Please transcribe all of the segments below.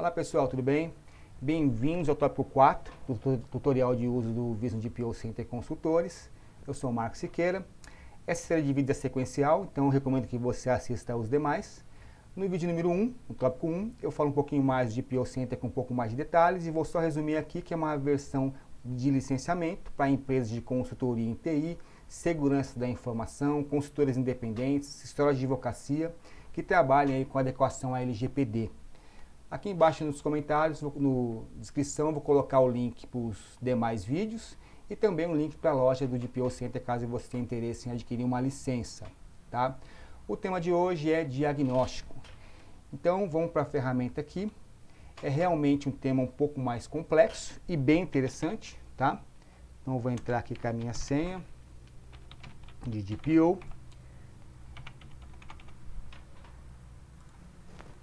Olá pessoal, tudo bem? Bem-vindos ao tópico 4 do tutorial de uso do Vision DPO Center Consultores. Eu sou o Marcos Siqueira. Essa série de vídeos é sequencial, então eu recomendo que você assista aos demais. No vídeo número 1, no tópico 1, eu falo um pouquinho mais de DPO Center com um pouco mais de detalhes e vou só resumir aqui que é uma versão de licenciamento para empresas de consultoria em TI, segurança da informação, consultores independentes, histórias de advocacia que trabalhem aí com adequação à LGPD. Aqui embaixo nos comentários, na descrição, eu vou colocar o link para os demais vídeos e também um link para a loja do DPO Center, caso você tenha interesse em adquirir uma licença. Tá? O tema de hoje é diagnóstico. Então, vamos para a ferramenta aqui. É realmente um tema um pouco mais complexo e bem interessante. Tá? Então, eu vou entrar aqui com a minha senha de DPO.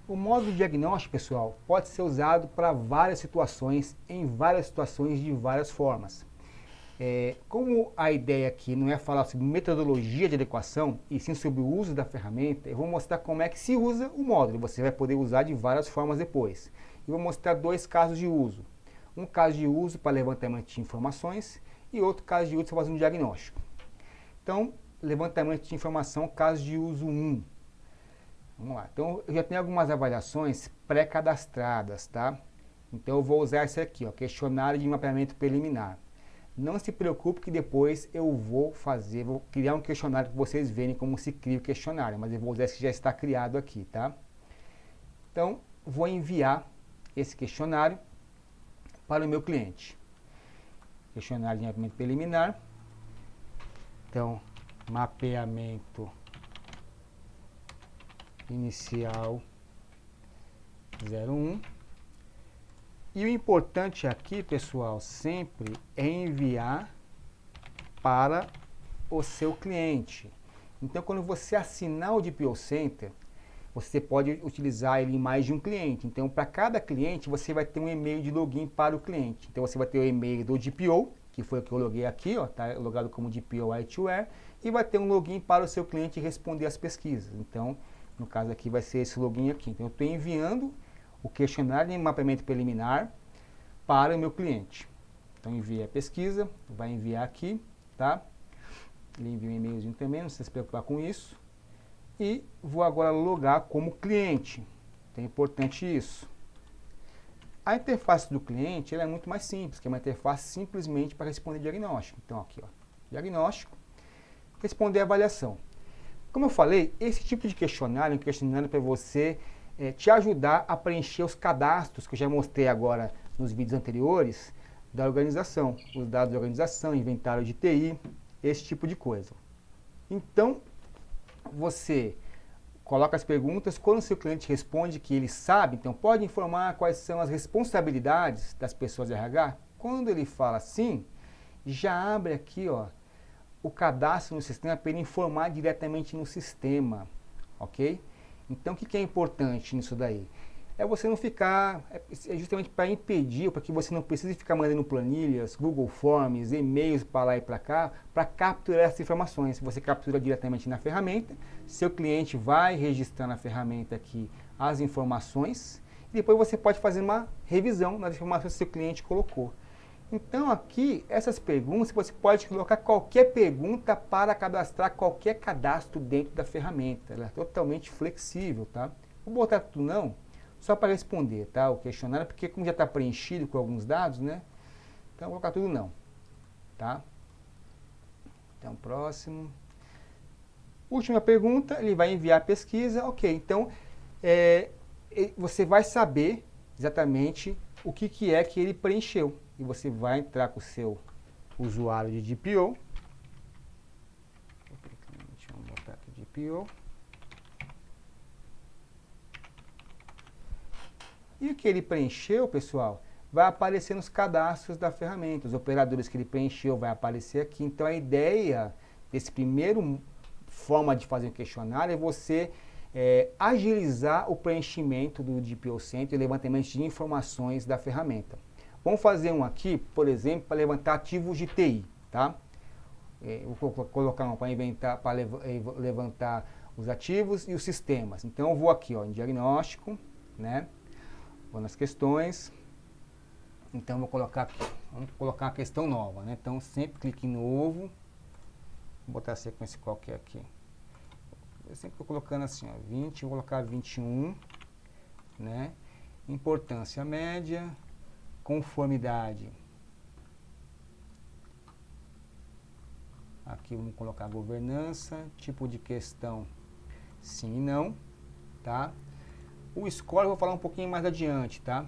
O módulo de diagnóstico, pessoal, pode ser usado para várias situações, em várias situações de várias formas. Como a ideia aqui não é falar sobre metodologia de adequação, e sim sobre o uso da ferramenta, eu vou mostrar como é que se usa o módulo. Você vai poder usar de várias formas depois. Eu vou mostrar dois casos de uso. Um caso de uso para levantamento de informações e outro caso de uso para fazer um diagnóstico. Então, levantamento de informação, caso de uso 1. Vamos lá, então eu já tenho algumas avaliações pré-cadastradas, tá? Então eu vou usar esse aqui, ó, questionário de mapeamento preliminar. Não se preocupe que depois eu vou criar um questionário para vocês verem como se cria o questionário, mas eu vou usar esse que já está criado aqui, tá? Então, vou enviar esse questionário para o meu cliente. Questionário de mapeamento preliminar. Então, mapeamento inicial 01. E o importante aqui, pessoal, sempre é enviar para o seu cliente. Então, quando você assinar o DPO Center, você pode utilizar ele em mais de um cliente. Então, para cada cliente, você vai ter um e-mail de login para o cliente. Então, você vai ter o e-mail do DPO, que foi o que eu loguei aqui, ó, tá logado como DPO Whiteware, e vai ter um login para o seu cliente responder as pesquisas. Então, no caso aqui vai ser esse login aqui. Então eu estou enviando o questionário de mapeamento preliminar para o meu cliente. Então envia a pesquisa, vai enviar aqui, tá? Ele envia um e-mailzinho também, não precisa se preocupar com isso. E vou agora logar como cliente. Então é importante isso. A interface do cliente ela é muito mais simples, que é uma interface simplesmente para responder diagnóstico. Então aqui, ó, diagnóstico, responder avaliação. Como eu falei, esse tipo de questionário é um questionário para você te ajudar a preencher os cadastros que eu já mostrei agora nos vídeos anteriores da organização. Os dados da organização, inventário de TI, esse tipo de coisa. Então, você coloca as perguntas, quando o seu cliente responde que ele sabe, então pode informar quais são as responsabilidades das pessoas de RH. Quando ele fala sim, já abre aqui, ó, o cadastro no sistema para ele informar diretamente no sistema, ok? Então, o que é importante nisso daí? É você não ficar, é justamente para impedir, para que você não precise ficar mandando planilhas, Google Forms, e-mails para lá e para cá, para capturar essas informações. Você captura diretamente na ferramenta, seu cliente vai registrar na ferramenta aqui as informações, e depois você pode fazer uma revisão nas informações que seu cliente colocou. Então aqui, essas perguntas, você pode colocar qualquer pergunta para cadastrar qualquer cadastro dentro da ferramenta. Ela é totalmente flexível, tá? Vou botar tudo não, só para responder, tá? O questionário, porque como já está preenchido com alguns dados, né? Então vou colocar tudo não, tá? Então próximo. Última pergunta, ele vai enviar a pesquisa, ok. Então, você vai saber exatamente o que é que ele preencheu. E você vai entrar com o seu usuário de DPO. Vamos botar aqui DPO. E o que ele preencheu, pessoal, vai aparecer nos cadastros da ferramenta. Os operadores que ele preencheu vai aparecer aqui. Então a ideia desse primeiro forma de fazer o questionário é você agilizar o preenchimento do DPO Center e levantamento de informações da ferramenta. Vamos fazer um aqui, por exemplo, para levantar ativos de TI, tá? Vou colocar um para levantar os ativos e os sistemas. Então eu vou aqui, ó, em diagnóstico, né? Vou nas questões. Então, vou colocar aqui. Vamos colocar uma questão nova, né? Então, sempre clique em novo. Vou botar a sequência qualquer aqui. Eu sempre estou colocando assim, ó, 20, vou colocar 21, né? Importância média, conformidade. Aqui vamos colocar governança, tipo de questão, sim e não, tá? O score eu vou falar um pouquinho mais adiante, tá?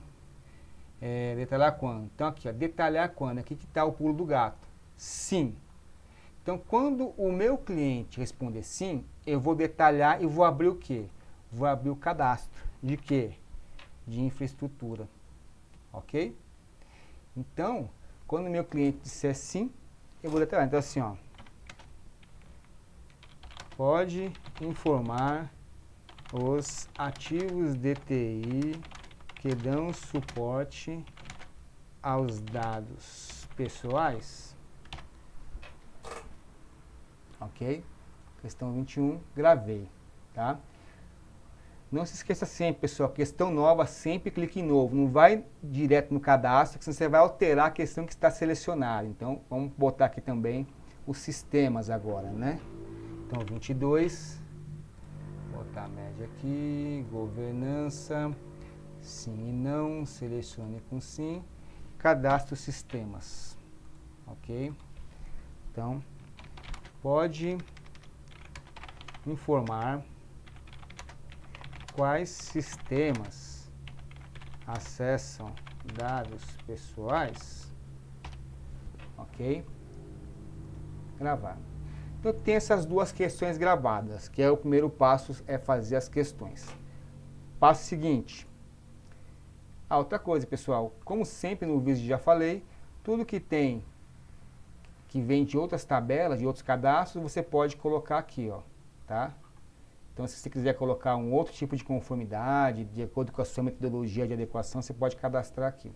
Detalhar quando. Então aqui, ó, detalhar quando. Aqui que está o pulo do gato. Sim. Então, quando o meu cliente responder sim, eu vou detalhar e vou abrir o quê? Vou abrir o cadastro. De quê? De infraestrutura. Ok? Então, quando o meu cliente disser sim, eu vou detalhar. Então, assim, ó. Pode informar os ativos de TI que dão suporte aos dados pessoais. Ok? Questão 21, gravei, tá? Não se esqueça sempre, pessoal, questão nova, sempre clique em novo. Não vai direto no cadastro, senão você vai alterar a questão que está selecionada. Então, vamos botar aqui também os sistemas agora, né? Então, 22, botar a média aqui, governança, sim e não, selecione com sim, cadastro sistemas, ok? Então, pode informar quais sistemas acessam dados pessoais, ok? Gravar. Então tem essas duas questões gravadas, que é o primeiro passo, é fazer as questões. Passo seguinte. Outra coisa, pessoal, como sempre no vídeo já falei, tudo que vem de outras tabelas, de outros cadastros, você pode colocar aqui, ó, tá? Então, se você quiser colocar um outro tipo de conformidade, de acordo com a sua metodologia de adequação, você pode cadastrar aqui.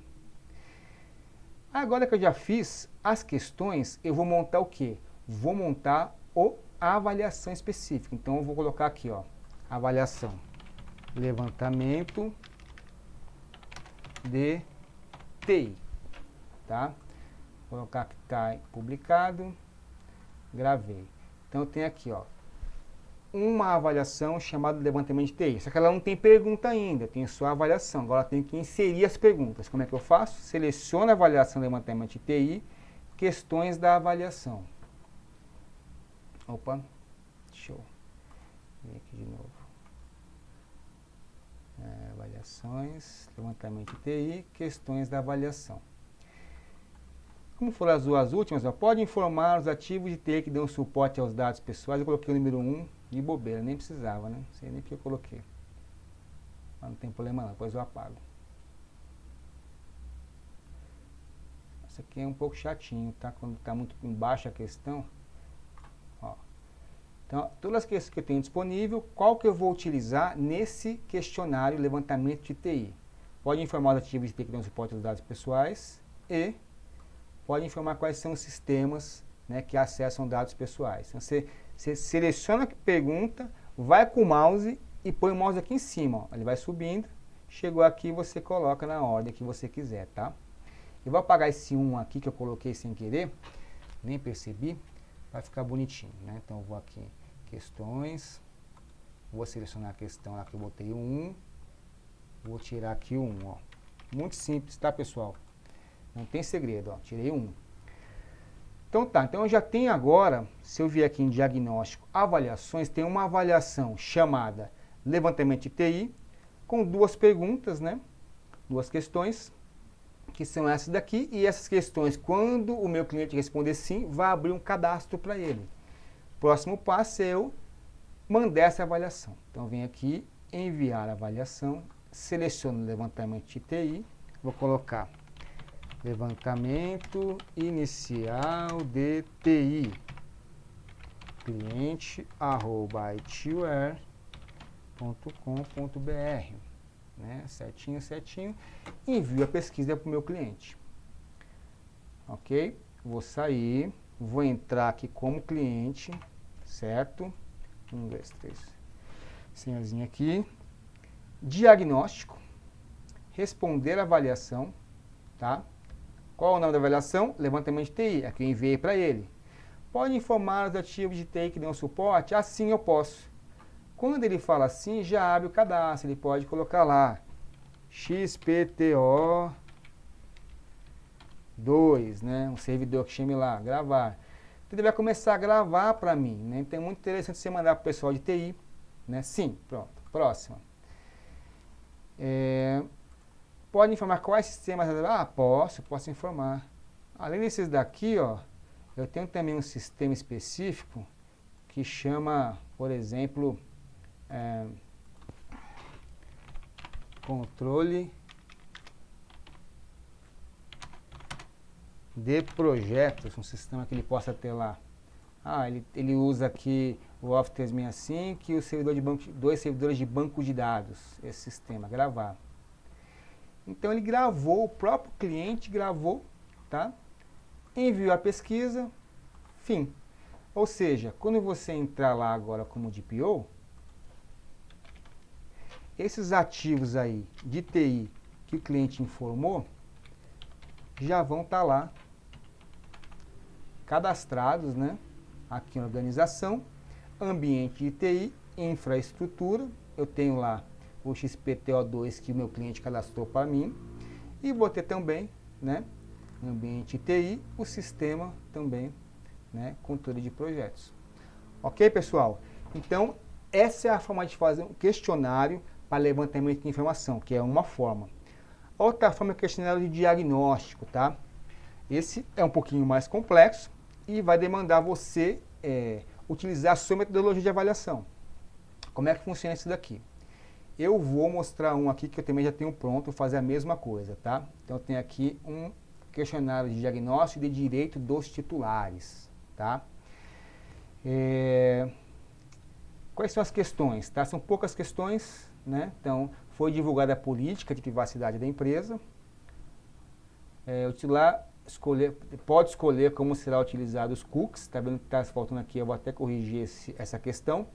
Agora que eu já fiz as questões, eu vou montar o quê? Vou montar a avaliação específica. Então, eu vou colocar aqui, ó, avaliação, levantamento de TI, tá? Vou colocar que está publicado, gravei. Então, eu tenho aqui, ó, uma avaliação chamada levantamento de TI. Só que ela não tem pergunta ainda, tem só a avaliação. Agora tem que inserir as perguntas. Como é que eu faço? Seleciono a avaliação levantamento de TI, questões da avaliação. Opa, deixa eu vir aqui de novo. Avaliações, levantamento de TI, questões da avaliação. Como foram as duas últimas, ó, pode informar os ativos de TI que dão suporte aos dados pessoais. Eu coloquei o número 1 de bobeira, nem precisava, né? Não sei nem o que eu coloquei. Mas não tem problema não, depois eu apago. Isso aqui é um pouco chatinho, tá? Quando está muito embaixo a questão. Ó. Então, todas as questões que eu tenho disponível, qual que eu vou utilizar nesse questionário levantamento de TI? Pode informar os ativos de TI que dão suporte aos dados pessoais e pode informar quais são os sistemas, né, que acessam dados pessoais. Então, você seleciona a pergunta, vai com o mouse e põe o mouse aqui em cima. Ó. Ele vai subindo, chegou aqui você coloca na ordem que você quiser, tá? Eu vou apagar esse 1 aqui que eu coloquei sem querer, nem percebi, vai ficar bonitinho, né? Então eu vou aqui, questões, vou selecionar a questão lá que eu botei o 1, vou tirar aqui o 1, ó. Muito simples, tá, pessoal? Não tem segredo, ó, tirei 1. Então tá, então eu já tenho agora, se eu vier aqui em diagnóstico, avaliações, tem uma avaliação chamada levantamento de TI, com duas perguntas, né? Duas questões, que são essas daqui, e essas questões, quando o meu cliente responder sim, vai abrir um cadastro para ele. Próximo passo é eu mandar essa avaliação. Então eu venho aqui, enviar a avaliação, seleciono o levantamento de TI, vou colocar levantamento inicial de TI, cliente@itware.com.br, né? Certinho, certinho. Envio a pesquisa para o meu cliente. Ok? Vou sair, vou entrar aqui como cliente, certo? 1, 2, 3. Senhazinha aqui. Diagnóstico. responder a avaliação, tá? Qual é o nome da avaliação? Levantamento de TI, aqui eu enviei para ele. Pode informar os ativos de TI que dão suporte? Assim eu posso. Quando ele fala assim, já abre o cadastro, ele pode colocar lá XPTO 2, né? Um servidor que chame lá, gravar. Então ele vai começar a gravar para mim, né? Então é muito interessante você mandar para o pessoal de TI, né? Sim, pronto. Próxima. Pode informar quais sistemas? Ah, posso informar. Além desses daqui, ó, eu tenho também um sistema específico que chama, por exemplo, controle de projetos, um sistema que ele possa ter lá. Ele usa aqui o Office 365 e o servidor de banco, 2 servidores de banco de dados, esse sistema, gravar. Então ele gravou, o próprio cliente gravou, tá? Enviou a pesquisa, fim. Ou seja, quando você entrar lá agora como DPO, esses ativos aí de TI que o cliente informou, já vão estar lá cadastrados, né? Aqui na organização, ambiente de TI, infraestrutura, eu tenho lá o XPTO2 que o meu cliente cadastrou para mim, e vou ter também, né, ambiente de TI, o sistema também, né, controle de projetos. Ok, pessoal? Então, essa é a forma de fazer um questionário para levantamento de informação, que é uma forma. Outra forma é o questionário de diagnóstico, tá? Esse é um pouquinho mais complexo e vai demandar você utilizar a sua metodologia de avaliação. Como é que funciona isso daqui? Eu vou mostrar um aqui que eu também já tenho pronto, vou fazer a mesma coisa, tá? Então, eu tenho aqui um questionário de diagnóstico de direito dos titulares, tá? Quais são as questões, tá? São poucas questões, né? Então, foi divulgada a política de privacidade da empresa. O titular pode escolher como será utilizado os cookies, tá vendo que está faltando aqui, eu vou até corrigir essa questão.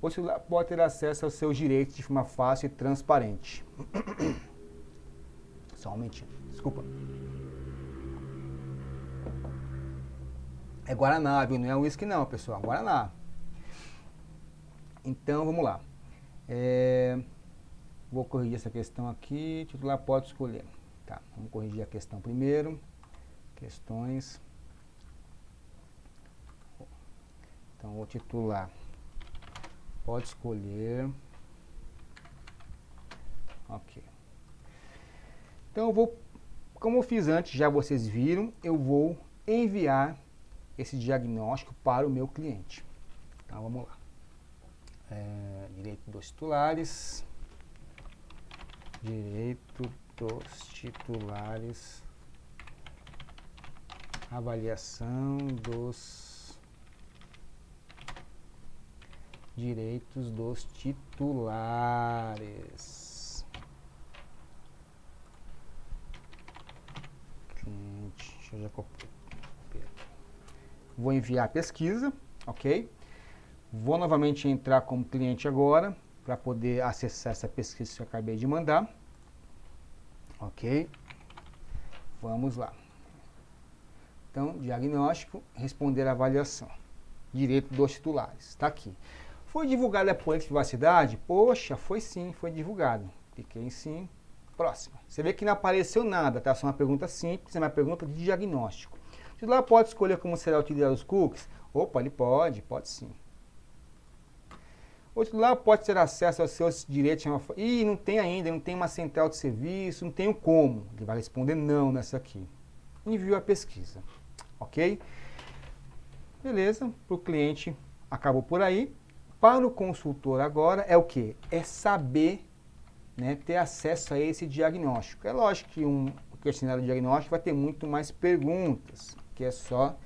O titular pode ter acesso aos seus direitos de forma fácil e transparente. Só um momentinho, desculpa. É Guaraná, viu? Não é uísque não, pessoal, Guaraná. Então, vamos lá. Vou corrigir essa questão aqui, o titular pode escolher. Tá, vamos corrigir a questão primeiro. Questões. Então, o titular pode escolher. Ok. Então, eu vou, como eu fiz antes, já vocês viram, eu vou enviar esse diagnóstico para o meu cliente. Então, vamos lá. Direito dos titulares. Direito dos titulares. Avaliação dos direitos dos titulares. Cliente, deixa eu já copiar. Vou enviar a pesquisa, ok? Vou novamente entrar como cliente agora, para poder acessar essa pesquisa que eu acabei de mandar. Ok? Vamos lá. Então, diagnóstico, responder à avaliação. Direito dos titulares, está aqui. Foi divulgada a política de privacidade? Poxa, foi sim, foi divulgado. Cliquei em sim, próxima. Você vê que não apareceu nada, tá? Só uma pergunta simples, é uma pergunta de diagnóstico. O titular pode escolher como será utilizado os cookies? Opa, ele pode sim. O titular pode ter acesso aos seus direitos. Ih, não tem ainda, não tem uma central de serviço, não tenho como. Ele vai responder não nessa aqui. Enviou a pesquisa. Ok? Beleza, para o cliente acabou por aí. Para o consultor agora é o quê? É saber, né, ter acesso a esse diagnóstico. É lógico que um questionário de diagnóstico vai ter muito mais perguntas, que é só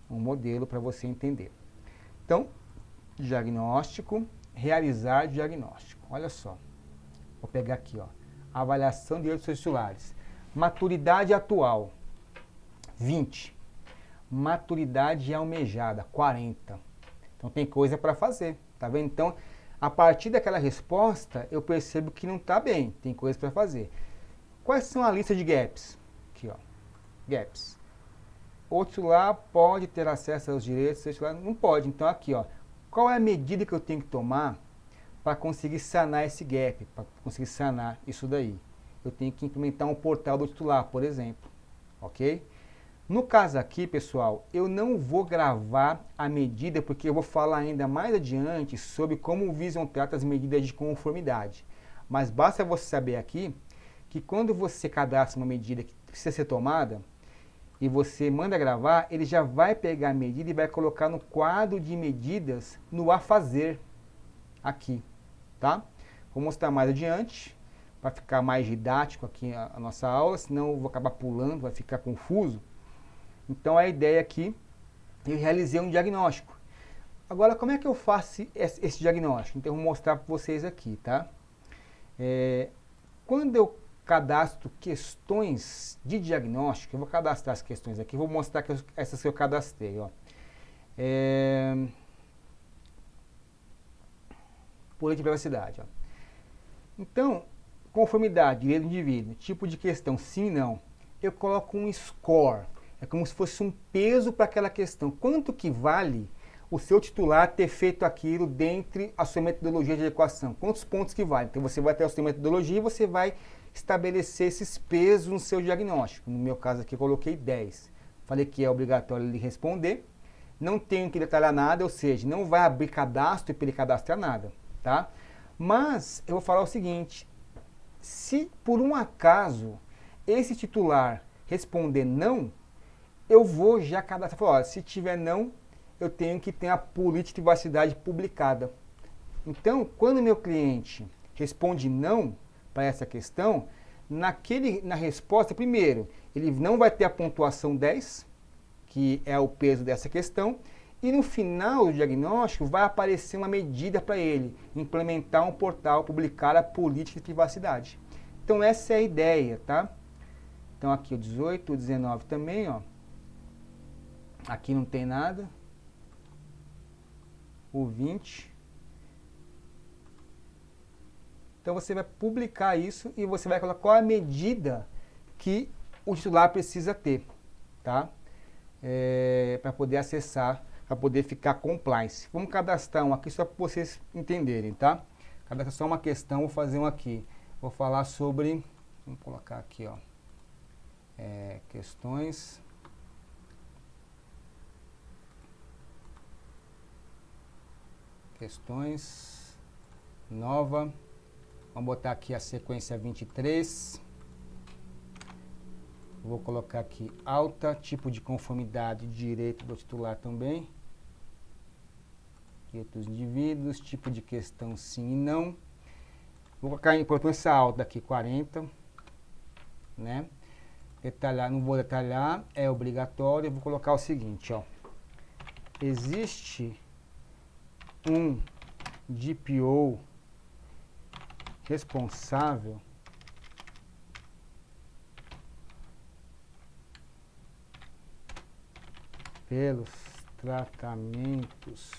um modelo para você entender. Então, diagnóstico, realizar diagnóstico. Olha só, vou pegar aqui, ó, avaliação de direitos titulares. Maturidade atual, 20. Maturidade almejada, 40. Então tem coisa para fazer, tá vendo? Então, a partir daquela resposta, eu percebo que não está bem, tem coisa para fazer. quais são a lista de gaps? Aqui, ó, gaps. O titular pode ter acesso aos direitos, o titular não pode. Então, aqui, ó, qual é a medida que eu tenho que tomar para conseguir sanar esse gap, para conseguir sanar isso daí? Eu tenho que implementar um portal do titular, por exemplo, ok? No caso aqui, pessoal, eu não vou gravar a medida, porque eu vou falar ainda mais adiante sobre como o Vision trata as medidas de conformidade. Mas basta você saber aqui que quando você cadastra uma medida que precisa ser tomada, e você manda gravar, ele já vai pegar a medida e vai colocar no quadro de medidas no a fazer, aqui, tá? Vou mostrar mais adiante, para ficar mais didático aqui a nossa aula, senão eu vou acabar pulando, vai ficar confuso. Então a ideia aqui, eu realizei um diagnóstico. Agora, como é que eu faço esse diagnóstico? Então eu vou mostrar para vocês aqui, tá? Quando eu cadastro questões de diagnóstico, eu vou cadastrar as questões aqui, vou mostrar que essas que eu cadastrei, ó. Política de privacidade, ó. Então, conformidade, direito do indivíduo, tipo de questão, sim e não. Eu coloco um score, é como se fosse um peso para aquela questão. Quanto que vale o seu titular ter feito aquilo dentro da sua metodologia de equação? Quantos pontos que vale? Então você vai ter a sua metodologia e você vai estabelecer esses pesos no seu diagnóstico. No meu caso aqui eu coloquei 10. Falei que é obrigatório ele responder. Não tenho que detalhar nada, ou seja, não vai abrir cadastro para ele cadastrar nada, tá? Mas eu vou falar o seguinte, se por um acaso esse titular responder não, eu vou já cadastrar. Falar, se tiver não, eu tenho que ter a política de privacidade publicada. Então, quando meu cliente responde não para essa questão, na resposta, primeiro, ele não vai ter a pontuação 10, que é o peso dessa questão, e no final do diagnóstico vai aparecer uma medida para ele implementar um portal, publicar a política de privacidade. Então essa é a ideia, tá? Então aqui o 18, o 19 também, ó. Aqui não tem nada. O 20. Então você vai publicar isso e você vai colocar qual a medida que o titular precisa ter, tá? Para poder acessar, para poder ficar compliance. Vamos cadastrar um aqui só para vocês entenderem, tá? Cadastrar só uma questão, vou fazer um aqui. Vou falar sobre, vamos colocar aqui, ó, questões. Questões, nova. Vamos botar aqui a sequência 23. Vou colocar aqui alta, tipo de conformidade, direito do titular também. Direito dos indivíduos, tipo de questão sim e não. Vou colocar a importância alta aqui, 40. Né? Detalhar, não vou detalhar, é obrigatório. Eu vou colocar o seguinte, ó. Existe um DPO responsável pelos tratamentos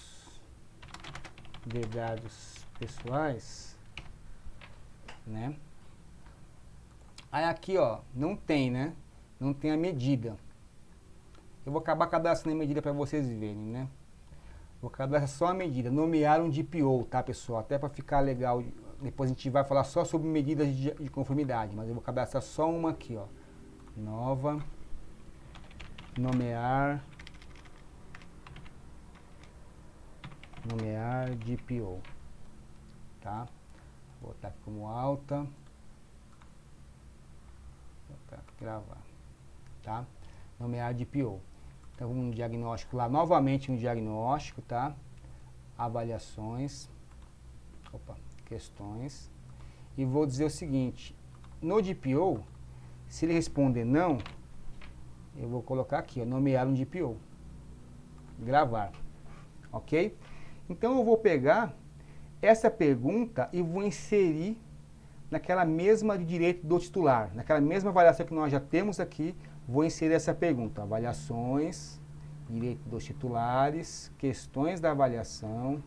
de dados pessoais, né? Aí aqui, ó, não tem, né? Não tem a medida. Eu vou acabar cadastrando a medida para vocês verem, né? Vou cadastrar só a medida, nomear um DPO, tá, pessoal? Até para ficar legal. Depois a gente vai falar só sobre medidas de conformidade, mas eu vou cadastrar só uma aqui, ó. Nova, nomear DPO, tá? Vou botar aqui como alta. Vou botar aqui, gravar, tá? Nomear DPO. Então, um diagnóstico lá, novamente um diagnóstico, tá? Avaliações, questões. E vou dizer o seguinte, no DPO, se ele responder não, eu vou colocar aqui, ó, nomear um DPO. Gravar, ok? Então, eu vou pegar essa pergunta e vou inserir naquela mesma de direito do titular, naquela mesma avaliação que nós já temos aqui, vou inserir essa pergunta, avaliações, direito dos titulares, questões da avaliação,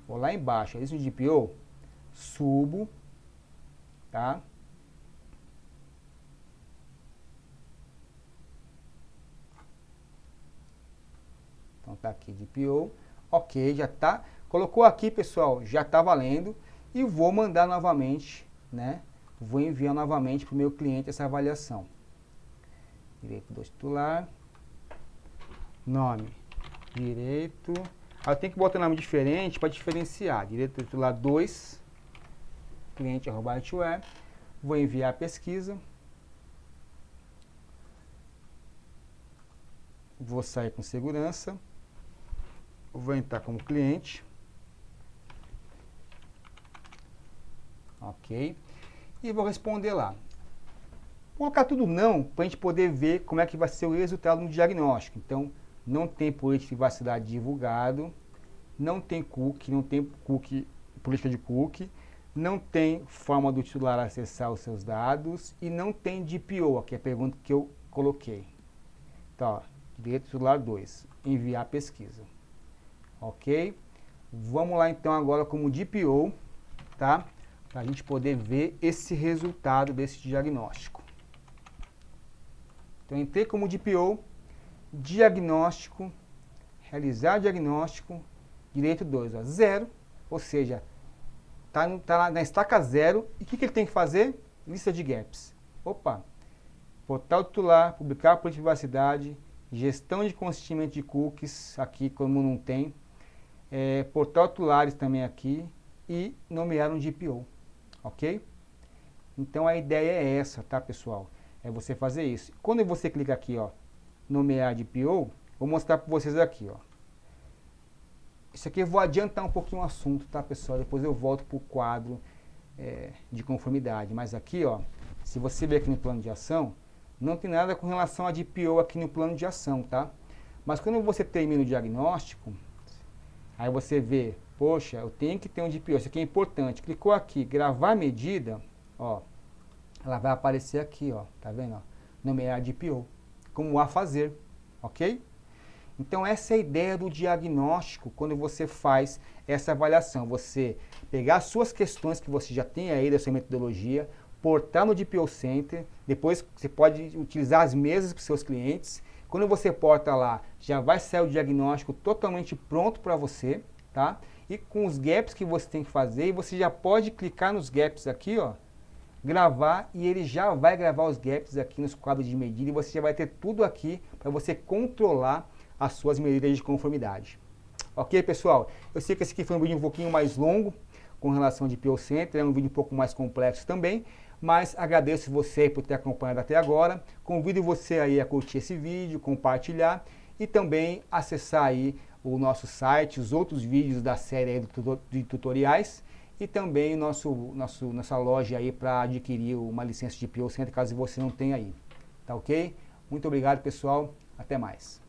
vou lá embaixo, isso de DPO, subo, tá? tá aqui DPO, ok, já tá, colocou aqui pessoal, já tá valendo, e vou mandar novamente, né, vou enviar novamente para o meu cliente essa avaliação. Direito do titular, nome, direito, eu tenho que botar nome diferente para diferenciar, direito do titular 2, cliente@artware, vou enviar a pesquisa, vou sair com segurança, vou entrar como cliente, ok, e vou responder lá. Vou colocar tudo não, para a gente poder ver como é que vai ser o resultado no diagnóstico. Então, não tem política de privacidade divulgado, não tem cookie, política de cookie, não tem forma do titular acessar os seus dados e não tem DPO, que é a pergunta que eu coloquei. Então, ó, direito do titular 2, enviar pesquisa. Ok? Vamos lá então agora como DPO, tá? Para a gente poder ver esse resultado desse diagnóstico. Então, entrei como DPO, diagnóstico, realizar diagnóstico, direito 2, ó, 0, ou seja, tá na estaca 0, e o que ele tem que fazer? Lista de gaps. Opa, portal titular, publicar por privacidade, gestão de consentimento de cookies, aqui como não tem, portal titulares também aqui, e nomear um DPO, ok? Então a ideia é essa, tá pessoal? É você fazer isso. Quando você clica aqui, ó, nomear DPO, vou mostrar para vocês aqui, ó. Isso aqui eu vou adiantar um pouquinho o assunto, tá pessoal? Depois eu volto para o quadro de conformidade. Mas aqui, ó, se você ver aqui no plano de ação, não tem nada com relação a DPO aqui no plano de ação, tá? Mas quando você termina o diagnóstico, aí você vê, poxa, eu tenho que ter um DPO, isso aqui é importante. Clicou aqui, gravar medida, ó, ela vai aparecer aqui, ó, tá vendo? Ó, nomear DPO, como a fazer, ok? Então essa é a ideia do diagnóstico quando você faz essa avaliação. Você pegar as suas questões que você já tem aí da sua metodologia, portar no DPO Center, depois você pode utilizar as mesas para os seus clientes. Quando você porta lá, já vai sair o diagnóstico totalmente pronto para você, tá? E com os gaps que você tem que fazer, e você já pode clicar nos gaps aqui, ó, gravar, e ele já vai gravar os gaps aqui nos quadros de medida, e você já vai ter tudo aqui para você controlar as suas medidas de conformidade. Ok, pessoal? Eu sei que esse aqui foi um vídeo um pouquinho mais longo com relação ao DPO Center, é um vídeo um pouco mais complexo também, mas agradeço você por ter acompanhado até agora. Convido você aí a curtir esse vídeo, compartilhar e também acessar aí o nosso site, os outros vídeos da série aí de tutoriais e também nossa loja aí para adquirir uma licença de DPO Center, caso você não tenha aí. Tá ok? Muito obrigado, pessoal. Até mais.